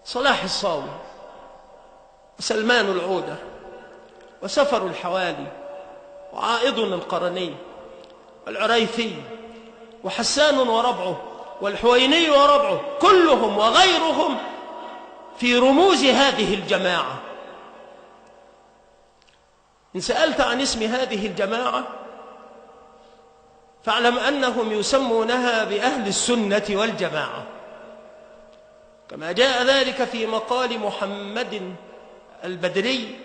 صلاح الصاوي وسلمان العودة وسفر الحوالي وعائض القرني والعريفي وحسان وربعه والحويني وربعه، كلهم وغيرهم في رموز هذه الجماعة. إن سألت عن اسم هذه الجماعة فاعلم أنهم يسمونها بأهل السنة والجماعة، كما جاء ذلك في مقال محمد البدري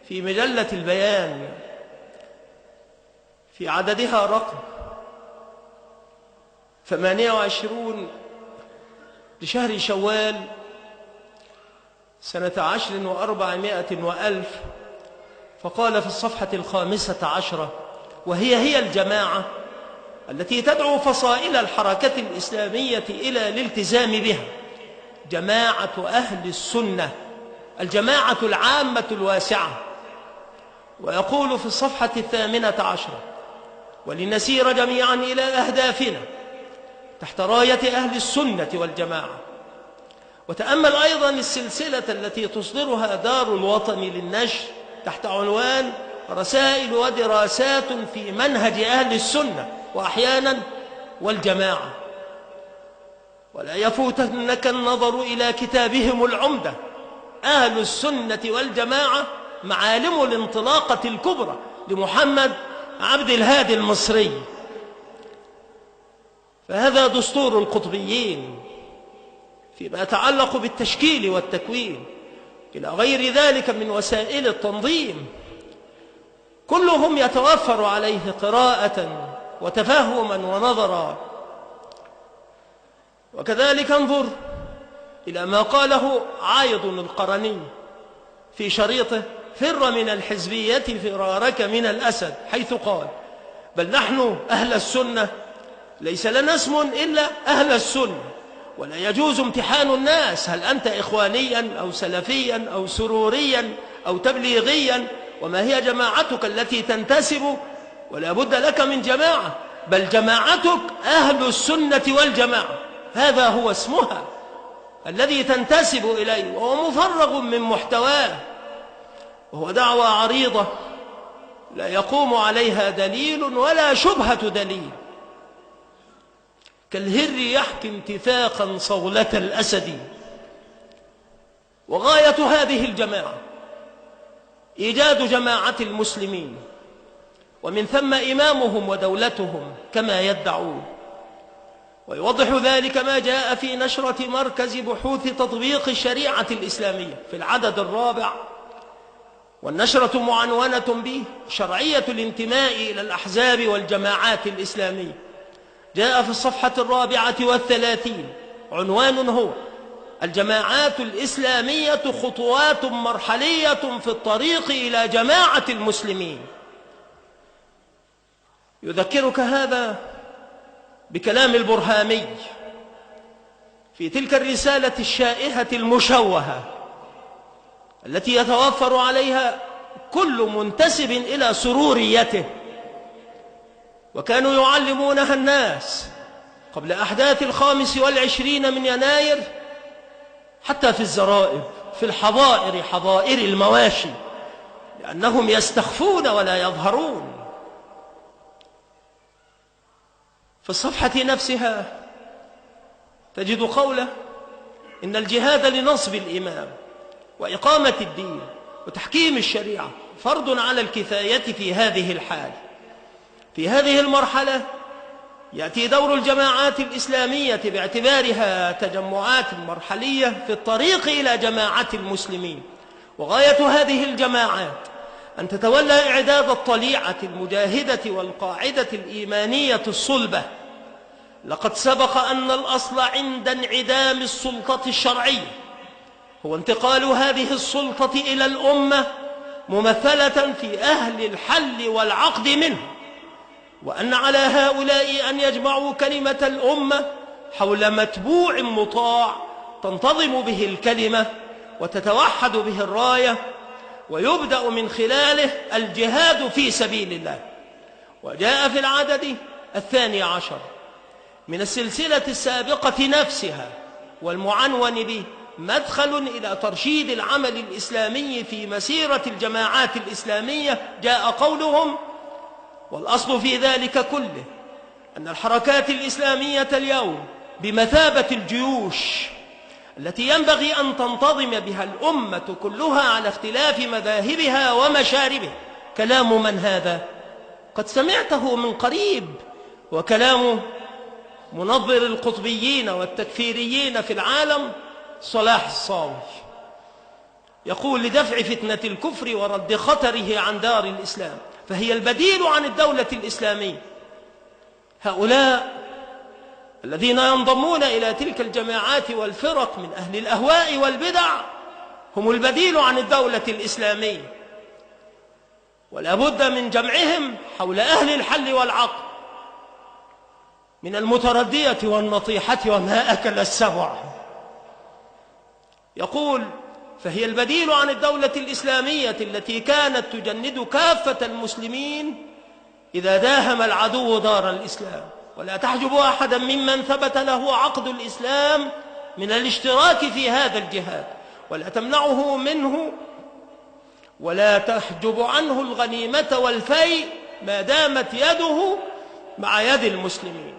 في مجلة البيان في عددها رقم 28 لشهر شوال سنة 10 و400 وألف، فقال في الصفحة 15: وهي الجماعة التي تدعو فصائل الحركة الإسلامية إلى الالتزام بها، جماعة أهل السنة، الجماعة العامة الواسعة. ويقول في الصفحة 18: ولنسير جميعا إلى أهدافنا تحت راية أهل السنة والجماعة. وتأمل أيضا السلسلة التي تصدرها دار الوطن للنشر تحت عنوان رسائل ودراسات في منهج أهل السنة وأحيانا والجماعة. ولا يفوتنك النظر إلى كتابهم العمدة أهل السنة والجماعة، معالم الانطلاقة الكبرى لمحمد عبد الهادي المصري. فهذا دستور القطبيين فيما يتعلق بالتشكيل والتكوين إلى غير ذلك من وسائل التنظيم، كلهم يتوفر عليه قراءة وتفهما ونظرا. وكذلك انظر إلى ما قاله عائض القرني في شريطه فر من الحزبية فرارك من الأسد، حيث قال: بل نحن أهل السنة ليس لنا اسم إلا أهل السنة، ولا يجوز امتحان الناس هل أنت إخوانيا أو سلفيا أو سروريا أو تبليغيا، وما هي جماعتك التي تنتسب، ولا بد لك من جماعة، بل جماعتك أهل السنة والجماعة، هذا هو اسمها الذي تنتسب إليه، وهو مفرغ من محتواه، وهو دعوة عريضة لا يقوم عليها دليل ولا شبهة دليل، كالهر يحكي امتثاقا صولة الأسد. وغاية هذه الجماعة إيجاد جماعة المسلمين، ومن ثم إمامهم ودولتهم كما يدعون. ويوضح ذلك ما جاء في نشرة مركز بحوث تطبيق الشريعة الإسلامية في العدد الرابع، والنشرة معنونة به شرعية الانتماء إلى الأحزاب والجماعات الإسلامية. جاء في الصفحة 34 عنوان هو: الجماعات الإسلامية خطوات مرحلية في الطريق إلى جماعة المسلمين. يذكرك هذا بكلام البرهامي في تلك الرسالة الشائهة المشوهة التي يتوفر عليها كل منتسب إلى سروريته، وكانوا يعلمونها الناس قبل أحداث 25 من يناير، حتى في الزرائب، في الحظائر، حظائر المواشي، لأنهم يستخفون ولا يظهرون. في الصفحة نفسها تجد قوله: إن الجهاد لنصب الإمام وإقامة الدين وتحكيم الشريعة فرض على الكفاية في هذه الحال. في هذه المرحلة يأتي دور الجماعات الإسلامية باعتبارها تجمعات مرحلية في الطريق إلى جماعة المسلمين. وغاية هذه الجماعات أن تتولى إعداد الطليعة المجاهدة والقاعدة الإيمانية الصلبة. لقد سبق أن الأصل عند انعدام السلطة الشرعية هو انتقال هذه السلطة إلى الأمة ممثلة في أهل الحل والعقد منه، وأن على هؤلاء أن يجمعوا كلمة الأمة حول متبوع مطاع تنتظم به الكلمة وتتوحد به الراية، ويبدأ من خلاله الجهاد في سبيل الله. وجاء في العدد 12 من السلسلة السابقة نفسها والمعنون به مدخل إلى ترشيد العمل الإسلامي في مسيرة الجماعات الإسلامية. جاء قولهم: والأصل في ذلك كله أن الحركات الإسلامية اليوم بمثابة الجيوش التي ينبغي أن تنتظم بها الأمة كلها على اختلاف مذاهبها ومشاربها. كلام من هذا؟ قد سمعته من قريب، وكلام منظر القطبيين والتكفيريين في العالم صلاح الصاوي. يقول: لدفع فتنة الكفر ورد خطره عن دار الإسلام فهي البديل عن الدولة الإسلامية. هؤلاء الذين ينضمون إلى تلك الجماعات والفرق من أهل الأهواء والبدع هم البديل عن الدولة الإسلامية، ولا بد من جمعهم حول أهل الحل والعقد من المتردية والنطيحة وما أكل السبع. يقول: فهي البديل عن الدولة الإسلامية التي كانت تجند كافة المسلمين إذا داهم العدو دار الإسلام، ولا تحجب أحدا ممن ثبت له عقد الإسلام من الاشتراك في هذا الجهاد، ولا تمنعه منه، ولا تحجب عنه الغنيمة والفيء ما دامت يده مع يد المسلمين.